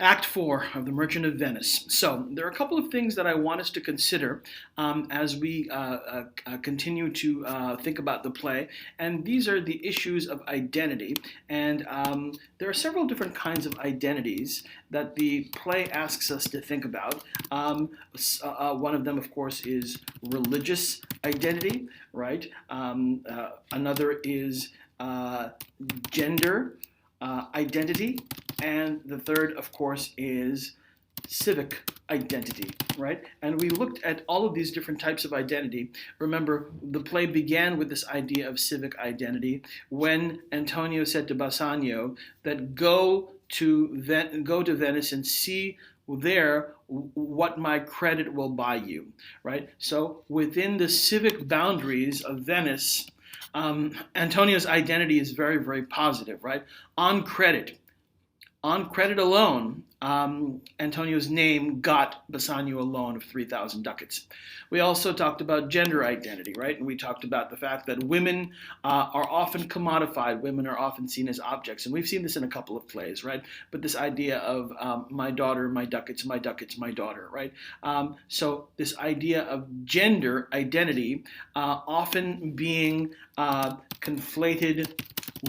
Act 4 of The Merchant of Venice. So, there are a couple of things that I want us to consider as we continue to think about the play, and these are the issues of identity. And there are several different kinds of identities that the play asks us to think about. One of them, of course, is religious identity, right? Another is gender identity, and the third, of course, is civic identity, right? And we looked at all of these different types of identity. Remember, the play began with this idea of civic identity when Antonio said to Bassanio that go to Venice and see there what my credit will buy you, right? So within the civic boundaries of Venice, Antonio's identity is very, very positive, right? On credit, on credit alone, Antonio's name got Bassanio a loan of 3,000 ducats. We also talked about gender identity, right? And we talked about the fact that women are often commodified. Women are often seen as objects. And we've seen this in a couple of plays, right? But this idea of my daughter, my ducats, my ducats, my daughter, right? So this idea of gender identity often being conflated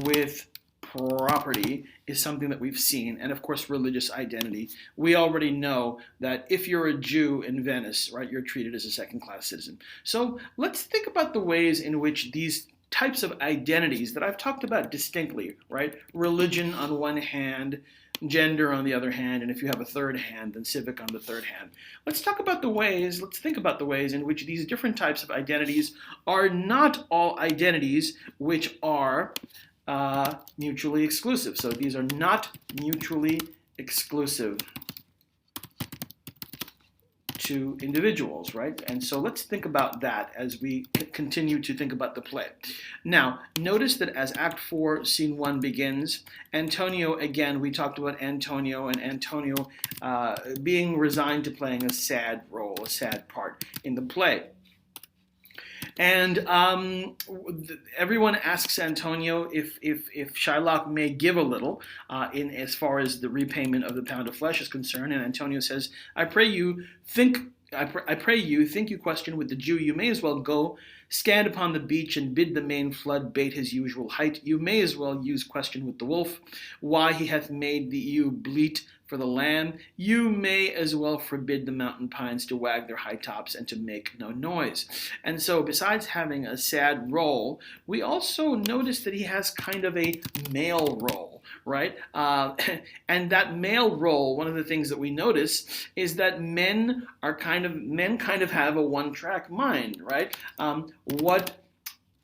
with property is something that we've seen, and of course religious identity. We already know that if you're a Jew in Venice, right, you're treated as a second-class citizen. So let's think about the ways in which these types of identities that I've talked about distinctly, right, religion on one hand, gender on the other hand, and if you have a third hand, then civic on the third hand. Let's think about the ways in which these different types of identities are not all identities which are mutually exclusive. So these are not mutually exclusive to individuals, right? And so let's think about that as we continue to think about the play. Now, notice that as Act 4, Scene 1 begins, Antonio, again, we talked about Antonio and Antonio being resigned to playing a sad role, a sad part in the play. And everyone asks Antonio if Shylock may give a little in as far as the repayment of the pound of flesh is concerned. And Antonio says, I pray you, think you question with the Jew, you may as well go stand upon the beach and bid the main flood bait his usual height. You may as well use question with the wolf, why he hath made the ewe bleat for the lamb. You may as well forbid the mountain pines to wag their high tops and to make no noise. And so besides having a sad role, we also notice that he has kind of a male role, right? And that male role, one of the things that we notice is that men kind of have a one-track mind, right? What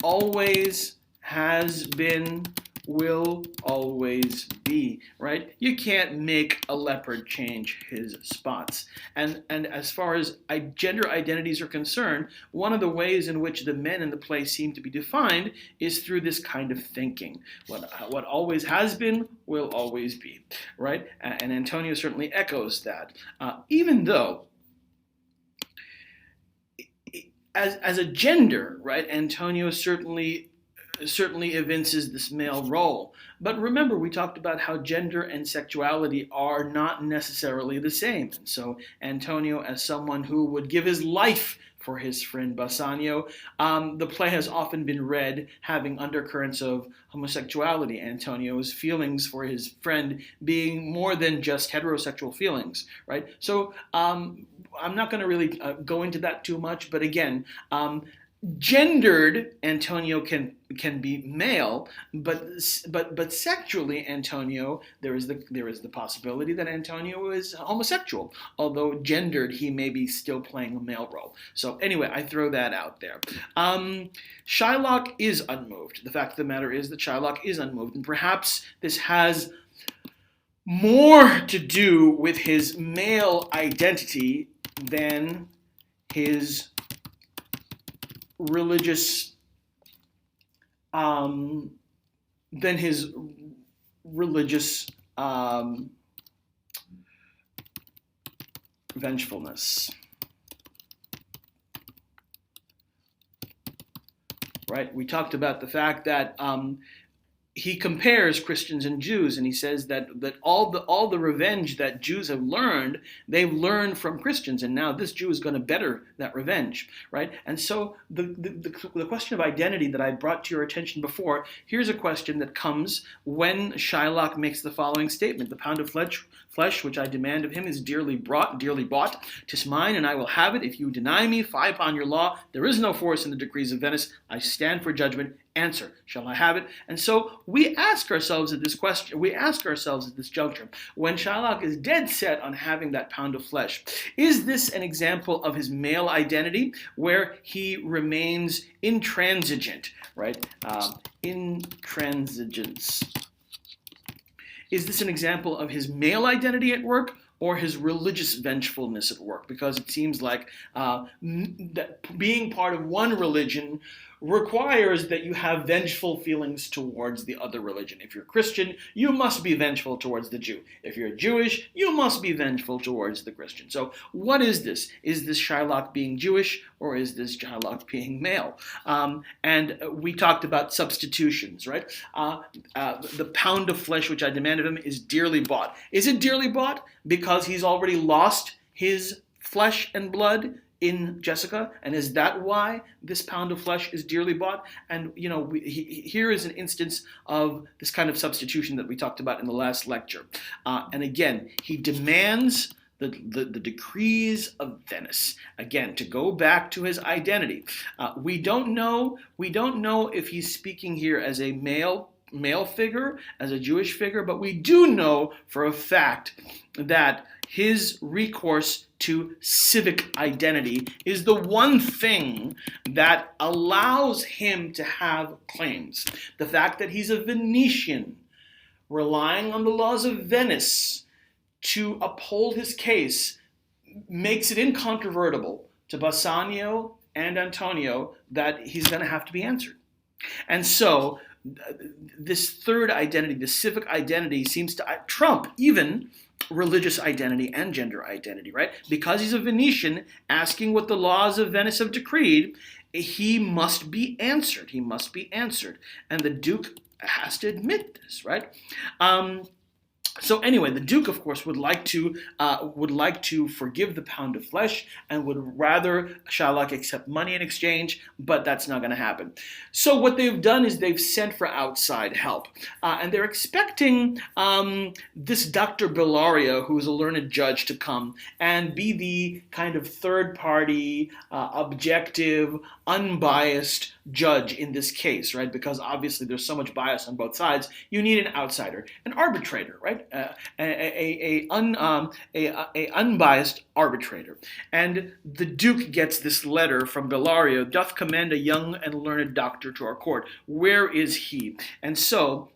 always has been will always be, right? You can't make a leopard change his spots. And as far as gender identities are concerned, one of the ways in which the men in the play seem to be defined is through this kind of thinking. What always has been will always be, right? And Antonio certainly echoes that. Even though as a gender, right, Antonio certainly evinces this male role. But remember, we talked about how gender and sexuality are not necessarily the same. And so Antonio, as someone who would give his life for his friend Bassanio, the play has often been read having undercurrents of homosexuality. Antonio's feelings for his friend being more than just heterosexual feelings, right? So I'm not going to really go into that too much, but again, gendered Antonio can be male, but sexually Antonio, there is the possibility that Antonio is homosexual, although gendered he may be still playing a male role. So anyway, I throw that out there. Shylock is unmoved. The fact of the matter is that Shylock is unmoved, and perhaps this has more to do with his male identity than his religious vengefulness, right? We talked about the fact that he compares Christians and Jews, and he says that all the revenge that Jews have learned, they've learned from Christians, and now this Jew is going to better that revenge, right? And so the question of identity that I brought to your attention before, here's a question that comes when Shylock makes the following statement: "The pound of flesh which I demand of him is dearly bought. 'Tis mine, and I will have it. If you deny me, fie upon your law. There is no force in the decrees of Venice. I stand for judgment. Answer, shall I have it?" And so we ask ourselves at this juncture, when Shylock is dead set on having that pound of flesh, is this an example of his male identity where he remains intransigent, right? Intransigence. Is this an example of his male identity at work, or his religious vengefulness at work? Because it seems like that being part of one religion requires that you have vengeful feelings towards the other religion. If you're Christian, you must be vengeful towards the Jew. If you're Jewish, you must be vengeful towards the Christian. So what is this? Is this Shylock being Jewish, or is this Shylock being male? And we talked about substitutions, right? The pound of flesh which I demand of him is dearly bought. Is it dearly bought because he's already lost his flesh and blood in Jessica, and is that why this pound of flesh is dearly bought? And here is an instance of this kind of substitution that we talked about in the last lecture. And again, he demands the decrees of Venice. Again, to go back to his identity, we don't know if he's speaking here as a male figure, as a Jewish figure, but we do know for a fact that his recourse to civic identity is the one thing that allows him to have claims. The fact that he's a Venetian, relying on the laws of Venice to uphold his case, makes it incontrovertible to Bassanio and Antonio that he's going to have to be answered. And so this third identity, the civic identity, seems to trump even religious identity and gender identity, right? Because he's a Venetian asking what the laws of Venice have decreed, he must be answered. He must be answered. And the Duke has to admit this, right? So anyway, the Duke, of course, would like to forgive the pound of flesh and would rather Shylock accept money in exchange, but that's not going to happen. So what they've done is they've sent for outside help, and they're expecting this Dr. Bellario, who is a learned judge, to come and be the kind of third-party, objective, unbiased judge in this case, right? Because obviously there's so much bias on both sides. You need an outsider, an arbitrator, right? A unbiased arbitrator. And the Duke gets this letter from Bellario: "Doth commend a young and learned doctor to our court. Where is he?" And so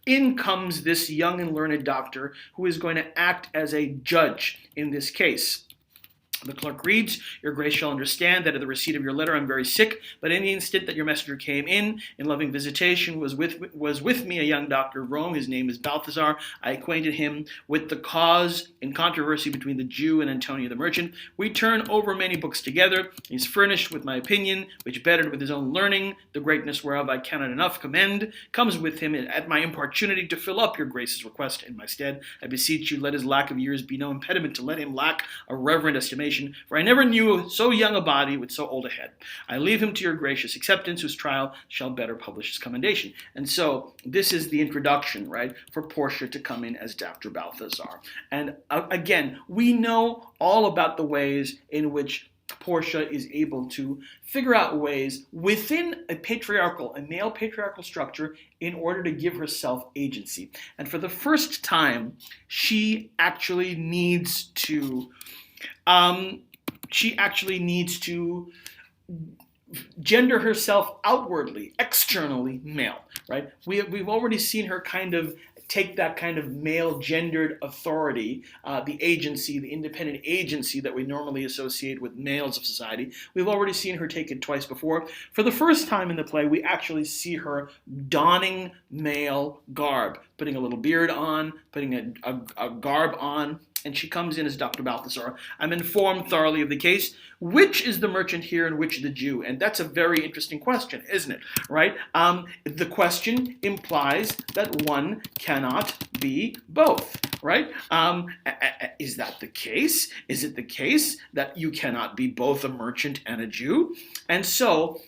in comes this young and learned doctor who is going to act as a judge in this case. The clerk reads, "Your grace shall understand that at the receipt of your letter I'm very sick, but in the instant that your messenger came in loving visitation, was with me a young doctor of Rome. His name is Balthazar. I acquainted him with the cause in controversy between the Jew and Antonio the merchant. We turn over many books together. He is furnished with my opinion, which bettered with his own learning, the greatness whereof I cannot enough commend, comes with him at my importunity to fill up your grace's request in my stead. I beseech you, let his lack of years be no impediment to let him lack a reverent estimation, for I never knew so young a body with so old a head. I leave him to your gracious acceptance, whose trial shall better publish his commendation." And so this is the introduction, right, for Portia to come in as Dr. Balthazar. And again, we know all about the ways in which Portia is able to figure out ways within a male patriarchal structure in order to give herself agency. And for the first time, she actually needs to gender herself outwardly, externally male, right? We've already seen her kind of take that kind of male gendered authority, the agency, the independent agency that we normally associate with males of society. We've already seen her take it twice before. For the first time in the play, we actually see her donning male garb, putting a little beard on, putting a garb on, and she comes in as Dr. Balthasar. I'm informed thoroughly of the case. Which is the merchant here and which the Jew? And that's a very interesting question, isn't it? Right? The question implies that one cannot be both, right? Is that the case? Is it the case that you cannot be both a merchant and a Jew? And so,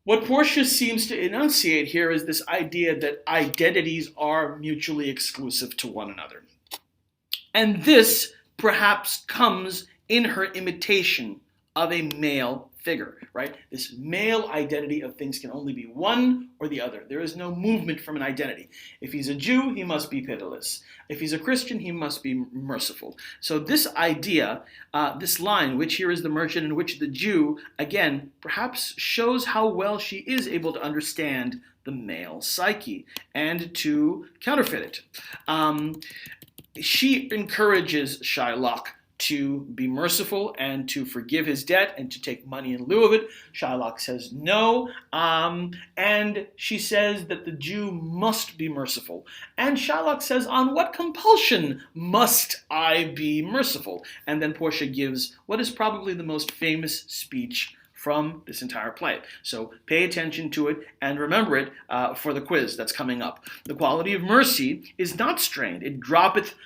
what Portia seems to enunciate here is this idea that identities are mutually exclusive to one another. And this perhaps comes in her imitation of a male figure, right? This male identity of things can only be one or the other. There is no movement from an identity. If he's a Jew, he must be pitiless. If he's a Christian, he must be merciful. So this idea, this line, which here is the merchant and which the Jew, again, perhaps shows how well she is able to understand the male psyche and to counterfeit it. She encourages Shylock to be merciful and to forgive his debt and to take money in lieu of it. Shylock says no, and she says that the Jew must be merciful. And Shylock says, on what compulsion must I be merciful? And then Portia gives what is probably the most famous speech from this entire play. So pay attention to it and remember it for the quiz that's coming up. The quality of mercy is not strained. It droppeth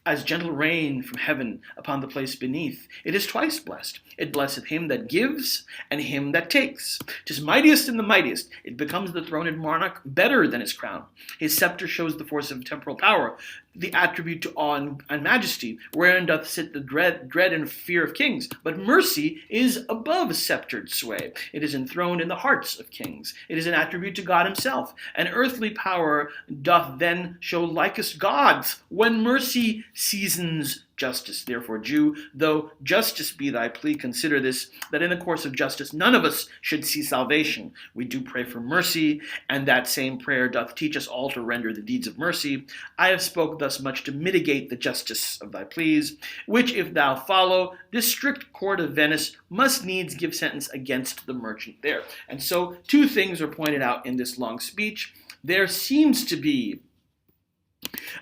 as gentle rain from heaven upon the place beneath. It is twice blessed. It blesseth him that gives and him that takes. 'Tis mightiest in the mightiest. It becomes the throned monarch better than his crown. His scepter shows the force of temporal power, the attribute to awe and majesty, wherein doth sit the dread and fear of kings. But mercy is above sceptred sway. It is enthroned in the hearts of kings. It is an attribute to God himself. And earthly power doth then show likest gods, when mercy seasons justice. Therefore, Jew, though justice be thy plea, consider this, that in the course of justice none of us should see salvation. We do pray for mercy, and that same prayer doth teach us all to render the deeds of mercy. I have spoke thus much to mitigate the justice of thy pleas, which if thou follow, this strict court of Venice must needs give sentence against the merchant there. And so two things are pointed out in this long speech. There seems to be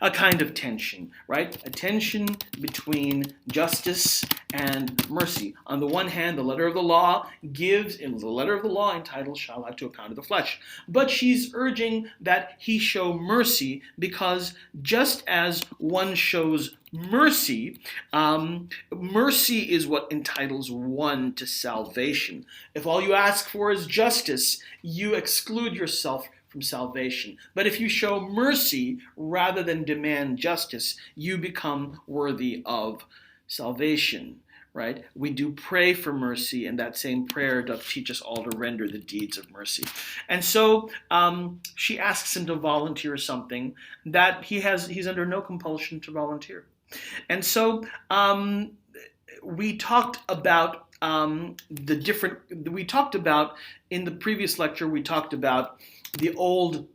a kind of tension, right? A tension between justice and mercy. On the one hand, the letter of the law gives, in the letter of the law entitled Shylock to account of the flesh. But she's urging that he show mercy because just as one shows mercy, mercy is what entitles one to salvation. If all you ask for is justice, you exclude yourself from salvation. But if you show mercy rather than demand justice, you become worthy of salvation, right? We do pray for mercy, and that same prayer doth teach us all to render the deeds of mercy. And so she asks him to volunteer something that he's under no compulsion to volunteer. And so we talked about in the previous lecture, we talked about the Old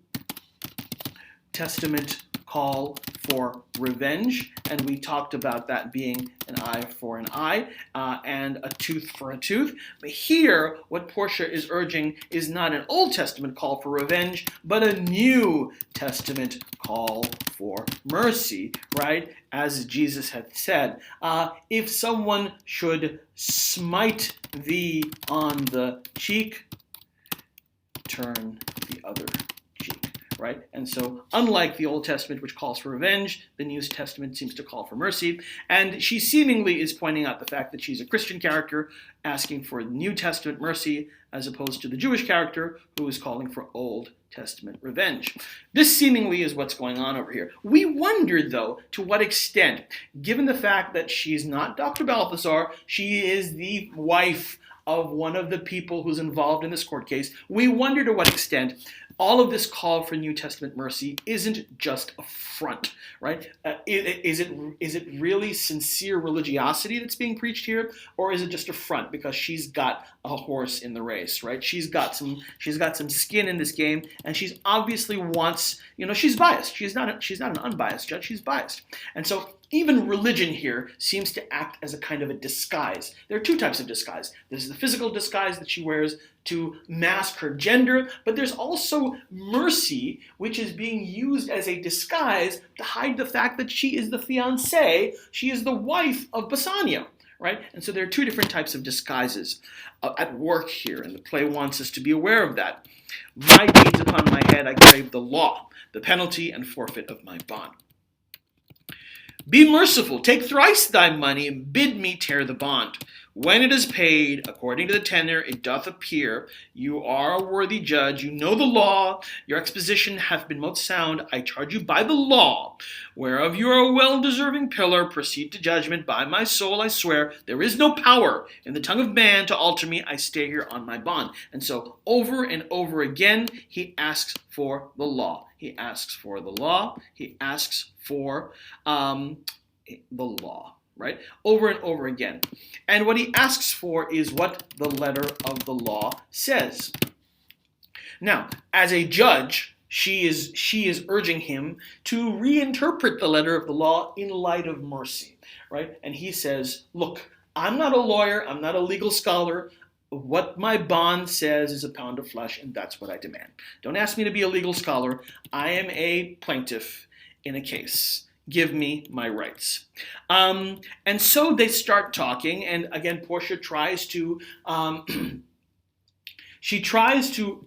Testament call for revenge, and we talked about that being an eye for an eye and a tooth for a tooth. But here, what Portia is urging is not an Old Testament call for revenge, but a New Testament call for mercy, right? As Jesus had said, if someone should smite thee on the cheek, turn the other cheek, right? And so, unlike the Old Testament, which calls for revenge, the New Testament seems to call for mercy. And she seemingly is pointing out the fact that she's a Christian character asking for New Testament mercy, as opposed to the Jewish character who is calling for Old Testament revenge. This seemingly is what's going on over here. We wonder, though, to what extent, given the fact that she's not Dr. Balthasar, she is the wife of one of the people who's involved in this court case, we wonder to what extent all of this call for New Testament mercy isn't just a front, right? Is it really sincere religiosity that's being preached here, or is it just a front because she's got a horse in the race, right? She's got some skin in this game, and she's obviously wants, she's biased. She's not an unbiased judge. She's biased, and so Even religion here seems to act as a kind of a disguise. There are two types of disguise. There's the physical disguise that she wears to mask her gender, but there's also mercy, which is being used as a disguise to hide the fact that she is the fiancée, she is the wife of Bassanio. Right? And so there are two different types of disguises at work here, and the play wants us to be aware of that. My deeds upon my head, I crave the law, the penalty and forfeit of my bond. Be merciful, take thrice thy money, and bid me tear the bond. When it is paid, according to the tenor, it doth appear, you are a worthy judge, you know the law, your exposition hath been most sound, I charge you by the law, whereof you are a well-deserving pillar, proceed to judgment, by my soul I swear, there is no power in the tongue of man to alter me, I stay here on my bond. And so over and over again, he asks for the law. He asks for the law. He asks for the law. Right? Over and over again. And what he asks for is what the letter of the law says. Now, as a judge, she is urging him to reinterpret the letter of the law in light of mercy. Right? And he says, look, I'm not a lawyer, I'm not a legal scholar. What my bond says is a pound of flesh, and that's what I demand. Don't ask me to be a legal scholar. I am a plaintiff in a case. Give me my rights. And so they start talking, and again, Portia tries to she tries to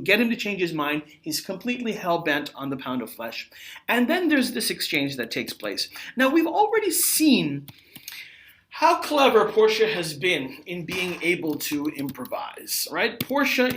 get him to change his mind. He's completely hell-bent on the pound of flesh. And then there's this exchange that takes place. Now, we've already seen how clever Portia has been in being able to improvise, right? Portia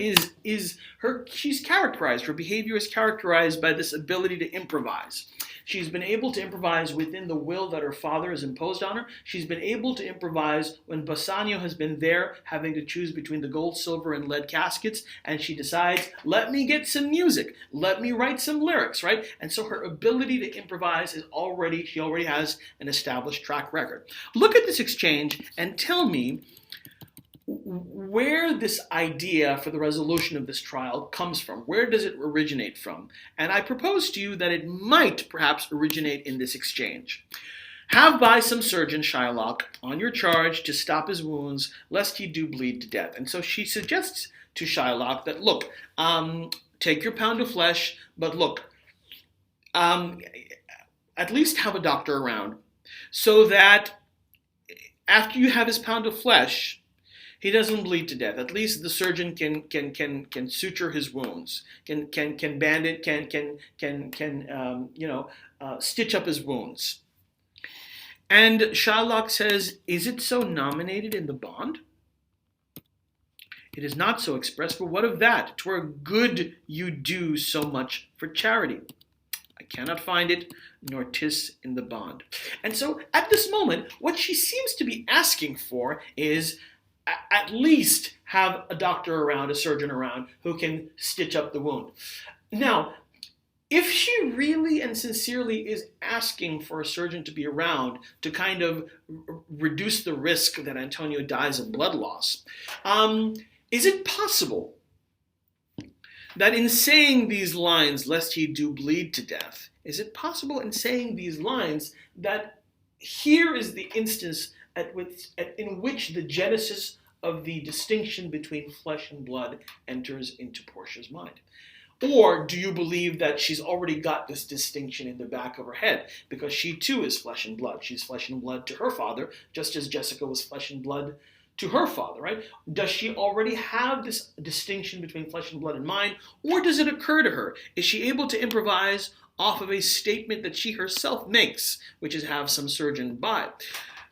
she's characterized, her behavior is characterized by this ability to improvise. She's been able to improvise within the will that her father has imposed on her. She's been able to improvise when Bassanio has been there having to choose between the gold, silver, and lead caskets, and she decides, let me get some music, let me write some lyrics, right? And so her ability to improvise she already has an established track record. Look at this exchange and tell me where this idea for the resolution of this trial comes from. Where does it originate from? And I propose to you that it might perhaps originate in this exchange. Have by some surgeon, Shylock, on your charge to stop his wounds, lest he do bleed to death. And so she suggests to Shylock that, look, take your pound of flesh, but look, at least have a doctor around so that after you have his pound of flesh, he doesn't bleed to death. At least the surgeon can suture his wounds, can bandage, stitch up his wounds. And Shylock says, is it so nominated in the bond? It is not so expressed, but what of that? 'Twere good you do so much for charity. I cannot find it, nor 'tis in the bond. And so at this moment, what she seems to be asking for is at least have a doctor around, a surgeon around, who can stitch up the wound. Now, if she really and sincerely is asking for a surgeon to be around to kind of reduce the risk that Antonio dies of blood loss, is it possible that in saying these lines, lest he do bleed to death, is it possible in saying these lines that here is the instance in which the genesis of the distinction between flesh and blood enters into Portia's mind? Or do you believe that she's already got this distinction in the back of her head because she too is flesh and blood? She's flesh and blood to her father, just as Jessica was flesh and blood to her father, right? Does she already have this distinction between flesh and blood in mind, or does it occur to her? Is she able to improvise off of a statement that she herself makes, which is have some surgeon by?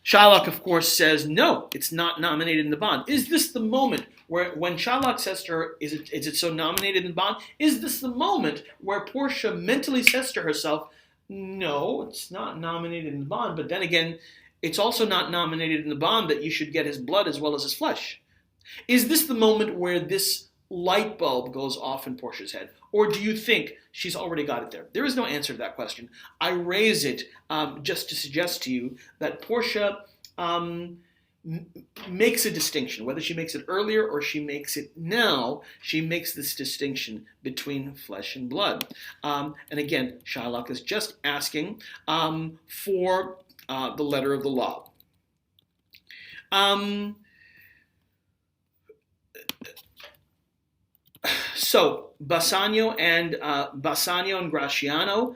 Shylock, of course, says, no, it's not nominated in the bond. Is this the moment where, when Shylock says to her, is it so nominated in the bond? Is this the moment where Portia mentally says to herself, no, it's not nominated in the bond, but then again, it's also not nominated in the bond that you should get his blood as well as his flesh? Is this the moment where this light bulb goes off in Portia's head? Or do you think she's already got it there? There is no answer to that question. I raise it just to suggest to you that Portia makes a distinction. Whether she makes it earlier or she makes it now, she makes this distinction between flesh and blood. And again, Shylock is just asking for the letter of the law. So Bassanio and Gratiano,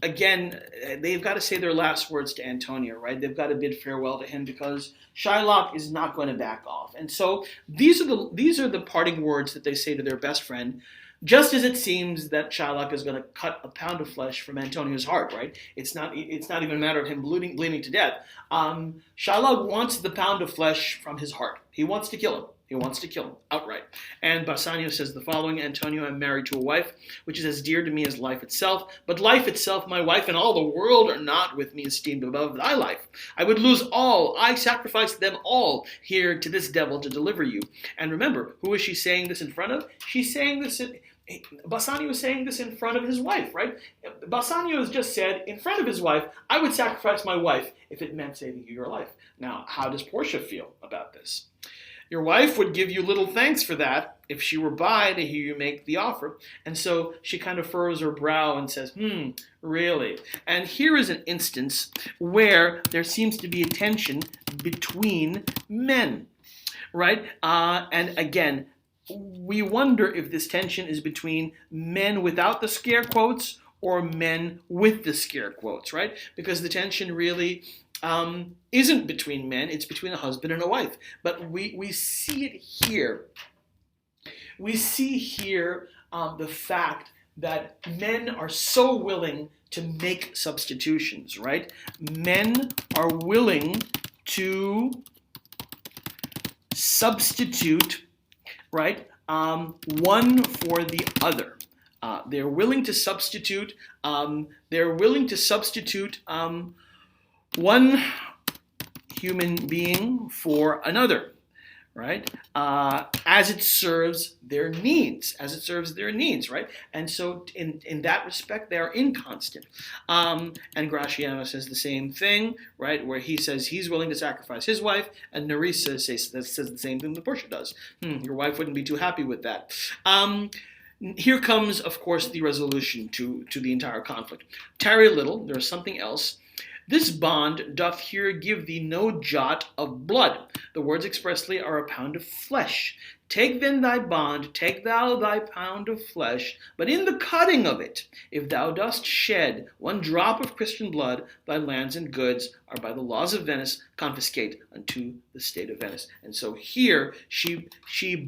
again, they've got to say their last words to Antonio, right? They've got to bid farewell to him because Shylock is not going to back off. And so these are the parting words that they say to their best friend, just as it seems that Shylock is going to cut a pound of flesh from Antonio's heart, right? It's not even a matter of him bleeding to death. Shylock wants the pound of flesh from his heart. He wants to kill him. He wants to kill him outright. And Bassanio says the following: Antonio, I'm married to a wife, which is as dear to me as life itself. But life itself, my wife, and all the world are not with me esteemed above thy life. I would lose all. I sacrifice them all here to this devil to deliver you. And remember, who is she saying this in front of? She's saying this Bassanio is saying this in front of his wife, right? Bassanio has just said in front of his wife, I would sacrifice my wife if it meant saving you your life. Now, how does Portia feel about this? Your wife would give you little thanks for that if she were by to hear you make the offer. And so she kind of furrows her brow and says, really? And here is an instance where there seems to be a tension between men, right? And again, we wonder if this tension is between men without the scare quotes or men with the scare quotes, right? Because the tension really isn't between men, it's between a husband and a wife. But we see it here. We see here the fact that men are so willing to make substitutions, right? Men are willing to substitute, right, one for the other. They're willing to substitute. One human being for another, right? As it serves their needs, right? And so in that respect, they are inconstant. And Gratiano says the same thing, right? Where he says he's willing to sacrifice his wife, and Nerissa says the same thing that Portia does. Your wife wouldn't be too happy with that. Here comes, of course, the resolution to the entire conflict. Tarry a little, there is something else. This bond doth here give thee no jot of blood. The words expressly are a pound of flesh. Take then thy bond, take thou thy pound of flesh, but in the cutting of it, if thou dost shed one drop of Christian blood, thy lands and goods are by the laws of Venice confiscate unto the state of Venice. And so here she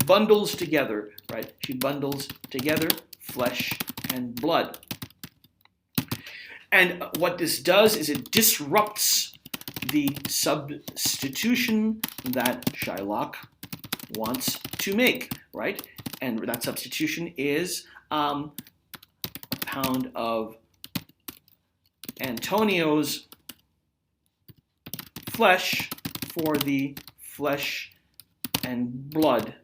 bundles together, right? She bundles together flesh and blood. And what this does is it disrupts the substitution that Shylock wants to make, right? And that substitution is a pound of Antonio's flesh for the flesh and blood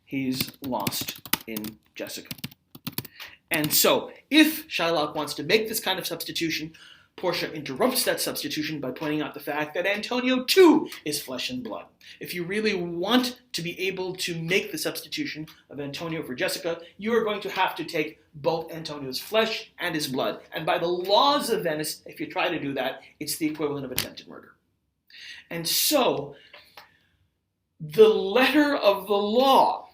he's lost in Jessica. And so, if Shylock wants to make this kind of substitution, Portia interrupts that substitution by pointing out the fact that Antonio too is flesh and blood. If you really want to be able to make the substitution of Antonio for Jessica, you are going to have to take both Antonio's flesh and his blood. And by the laws of Venice, if you try to do that, it's the equivalent of attempted murder. And so, the letter of the law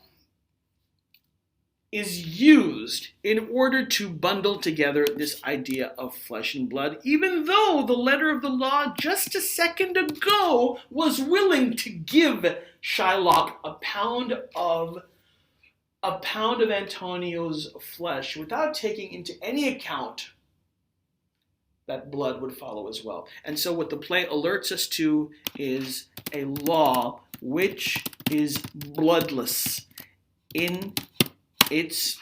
is used in order to bundle together this idea of flesh and blood, even though the letter of the law just a second ago was willing to give Shylock a pound of Antonio's flesh without taking into any account that blood would follow as well. And so what the play alerts us to is a law which is bloodless in its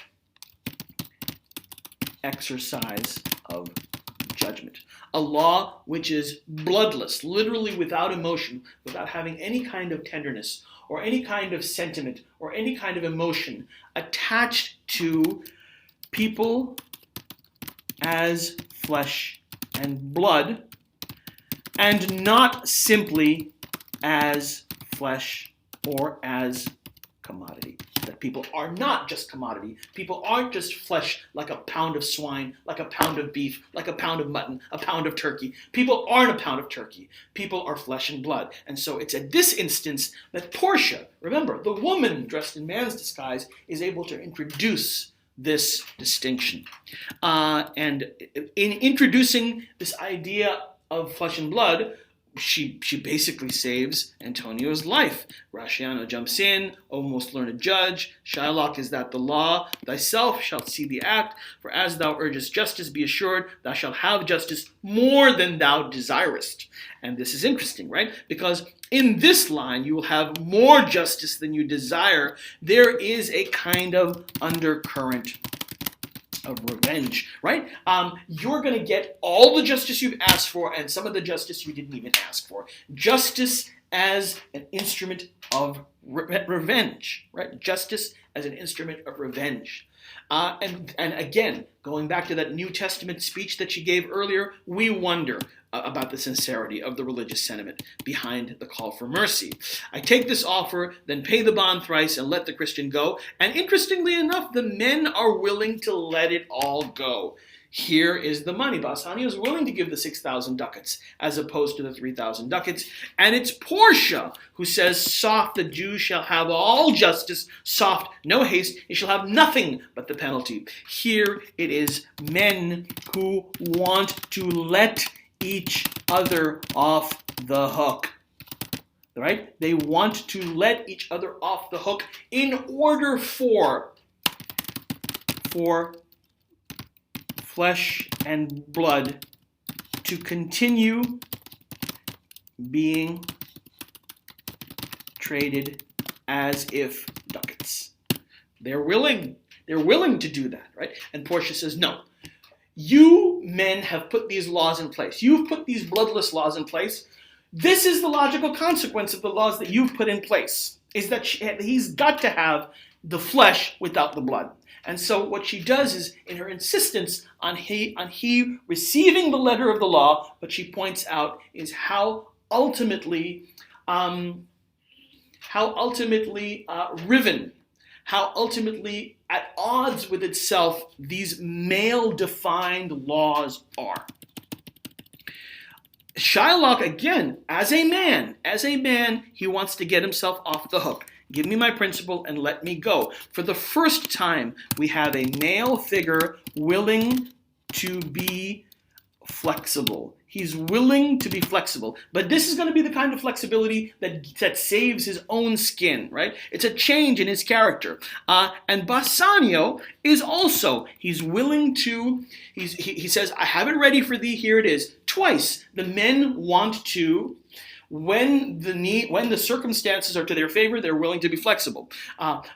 exercise of judgment. A law which is bloodless, literally without emotion, without having any kind of tenderness or any kind of sentiment or any kind of emotion attached to people as flesh and blood, and not simply as flesh or as commodity. That people are not just commodity. People aren't just flesh like a pound of swine, like a pound of beef, like a pound of mutton, a pound of turkey. People aren't a pound of turkey. People are flesh and blood. And so it's at this instance that Portia, remember, the woman dressed in man's disguise, is able to introduce this distinction. And in introducing this idea of flesh and blood, she basically saves Antonio's life. Gratiano jumps in, O most learned judge, Shylock, is that the law? Thyself shalt see the act, for as thou urgest justice, be assured, thou shalt have justice more than thou desirest. And this is interesting, right? Because in this line, you will have more justice than you desire. There is a kind of undercurrent of revenge, right? You're going to get all the justice you've asked for and some of the justice you didn't even ask for. Justice as an instrument of revenge, right? Justice as an instrument of revenge. And again, going back to that New Testament speech that she gave earlier, we wonder about the sincerity of the religious sentiment behind the call for mercy. I take this offer, then pay the bond thrice and let the Christian go. And interestingly enough, the men are willing to let it all go. Here is the money. Bassanio is willing to give the 6,000 ducats as opposed to the 3,000 ducats. And it's Portia who says, soft, the Jews shall have all justice, soft, no haste, he shall have nothing but the penalty. Here it is men who want to let each other off the hook. Right? They want to let each other off the hook in order for flesh and blood to continue being traded as if ducats. They're willing to do that, right? And Portia says, no. You men have put these laws in place. You've put these bloodless laws in place. This is the logical consequence of the laws that you've put in place, is that he's got to have the flesh without the blood. And so what she does is, in her insistence on he receiving the letter of the law, what she points out is how ultimately riven, how ultimately at odds with itself these male-defined laws are. Shylock, again, as a man, he wants to get himself off the hook. Give me my principle and let me go. For the first time, we have a male figure willing to be flexible. He's willing to be flexible. But this is going to be the kind of flexibility that saves his own skin, right? It's a change in his character. And Bassanio is also, he's willing to, he says, I have it ready for thee, here it is. Twice, the men want to, when the circumstances are to their favor, they're willing to be flexible.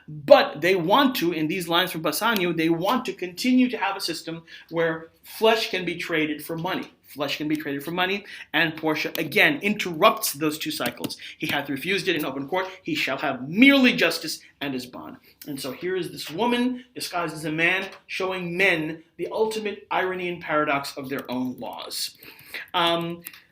But they want to, in these lines from Bassanio, they want to continue to have a system where flesh can be traded for money. Flesh can be traded for money, and Portia, again, interrupts those two cycles. He hath refused it in open court. He shall have merely justice and his bond. And so here is this woman disguised as a man, showing men the ultimate irony and paradox of their own laws.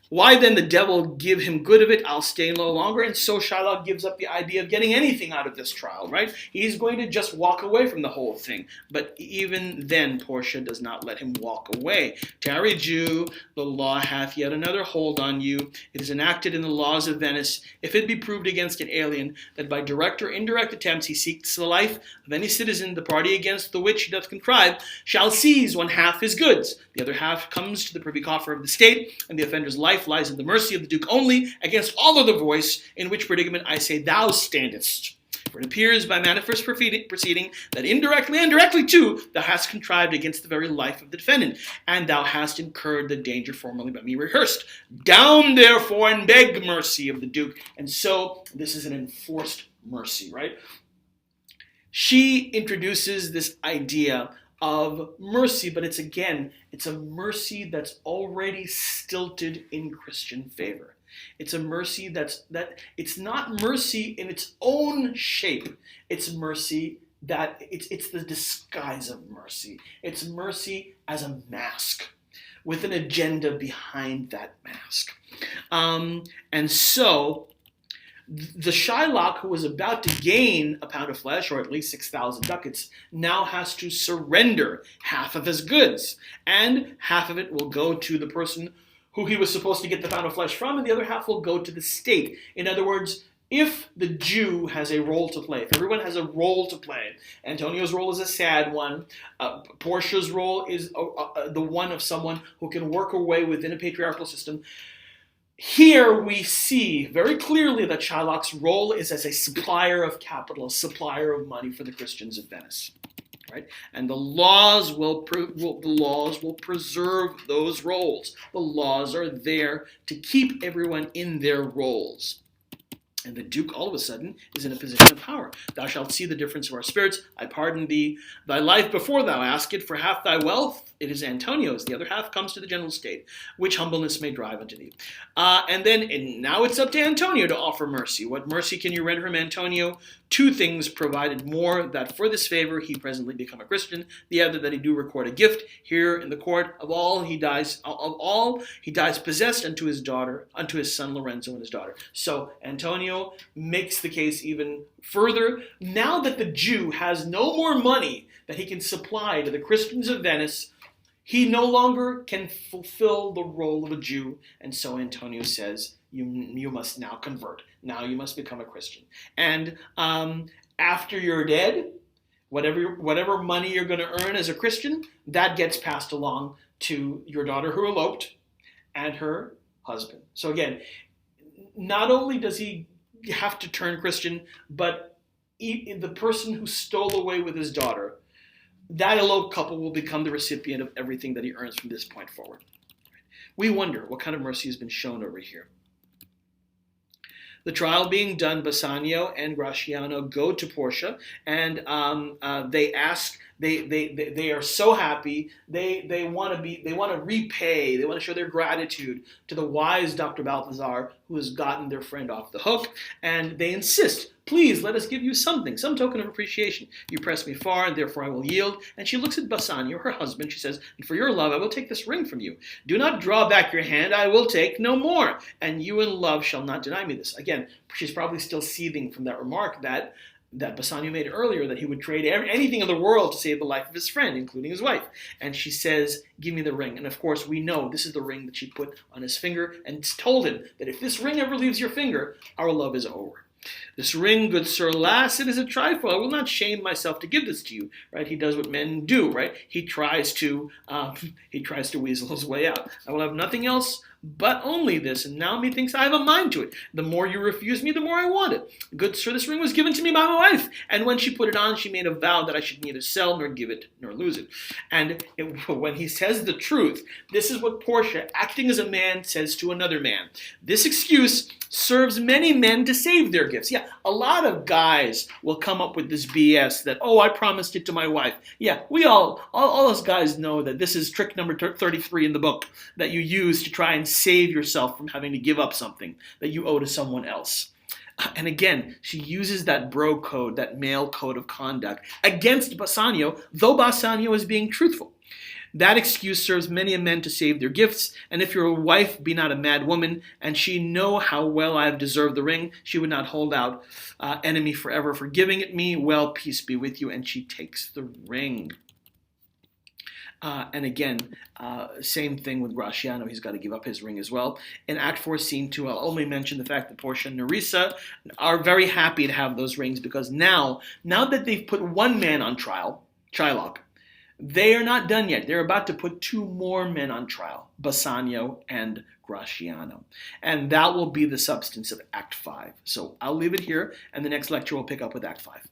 Why then the devil give him good of it? I'll stay no longer. And so Shylock gives up the idea of getting anything out of this trial, right? He's going to just walk away from the whole thing. But even then, Portia does not let him walk away. Tarry, Jew, the law hath yet another hold on you. It is enacted in the laws of Venice, if it be proved against an alien, that by direct or indirect attempts he seeks the life of any citizen, the party against the which he doth contrive shall seize one half his goods. The other half comes to the privy coffer of the state, and the offender's life lies in the mercy of the Duke only, against all other voice, in which predicament I say thou standest. For it appears by manifest proceeding that indirectly and directly too thou hast contrived against the very life of the defendant, and thou hast incurred the danger formerly by me rehearsed. Down therefore and beg mercy of the Duke. And so this is an enforced mercy, right? She introduces this idea of mercy, but it's a mercy that's already stilted in Christian favor. It's a mercy that it's not mercy in its own shape. It's mercy that it's the disguise of mercy. It's mercy as a mask. with an agenda behind that mask. And so the Shylock, who was about to gain a pound of flesh, or at least 6,000 ducats, now has to surrender half of his goods. And half of it will go to the person who he was supposed to get the pound of flesh from, and the other half will go to the state. In other words, if the Jew has a role to play, if everyone has a role to play, Antonio's role is a sad one, Portia's role is the one of someone who can work her way within a patriarchal system. Here we see very clearly that Shylock's role is as a supplier of capital, a supplier of money for the Christians of Venice. Right? And the laws will preserve those roles. The laws are there to keep everyone in their roles. And the Duke, all of a sudden, is in a position of power. Thou shalt see the difference of our spirits. I pardon thee thy life before thou ask it, for half thy wealth it is Antonio's. The other half comes to the general state, which humbleness may drive unto thee. And now it's up to Antonio to offer mercy. What mercy can you render him, Antonio? Two things provided more, that for this favor he presently become a Christian, the other that he do record a gift here in the court of all he dies possessed unto his daughter, unto his son Lorenzo and his daughter. So Antonio makes the case even further. Now that the Jew has no more money that he can supply to the Christians of Venice, he no longer can fulfill the role of a Jew, and so Antonio says, you must now convert. Now you must become a Christian. And after you're dead, whatever money you're going to earn as a Christian, that gets passed along to your daughter who eloped and her husband. So again, not only does he have to turn Christian, but the person who stole away with his daughter, that eloped couple will become the recipient of everything that he earns from this point forward. We wonder what kind of mercy has been shown over here. The trial being done, Bassanio and Gratiano go to Portia, and they ask. They are so happy. They want to repay. They want to show their gratitude to the wise Dr. Balthazar, who has gotten their friend off the hook, and they insist. Please let us give you something, some token of appreciation. You press me far, and therefore I will yield. And she looks at Bassanio, her husband. She says, and for your love I will take this ring from you. Do not draw back your hand. I will take no more. And you in love shall not deny me this. Again, she's probably still seething from that remark that Bassanio made earlier, that he would trade anything in the world to save the life of his friend, including his wife. And she says, give me the ring. And of course, we know this is the ring that she put on his finger and told him that if this ring ever leaves your finger, our love is over. This ring, good sir, lass, it is a trifle. I will not shame myself to give this to you. Right? He does what men do. Right? He tries to weasel his way out. I will have nothing else but only this, and now methinks I have a mind to it. The more you refuse me, the more I want it. Good sir, this ring was given to me by my wife, and when she put it on, she made a vow that I should neither sell nor give it nor lose it. And when he says the truth, this is what Portia, acting as a man, says to another man. This excuse serves many men to save their gifts. Yeah, a lot of guys will come up with this BS that, oh, I promised it to my wife. Yeah, we all us guys know that this is trick number 33 in the book that you use to try and save yourself from having to give up something that you owe to someone else. And again, she uses that bro code, that male code of conduct against Bassanio, though Bassanio is being truthful. That excuse serves many a men to save their gifts, and if your wife be not a mad woman, and she know how well I have deserved the ring, she would not hold out enemy forever for giving it me. Well, peace be with you, and she takes the ring. And again, same thing with Gratiano. He's got to give up his ring as well. In Act 4, Scene 2, I'll only mention the fact that Portia and Nerissa are very happy to have those rings, because now that they've put one man on trial, Shylock, they are not done yet. They're about to put two more men on trial, Bassanio and Gratiano. And that will be the substance of Act 5. So I'll leave it here, and the next lecture we'll pick up with Act 5.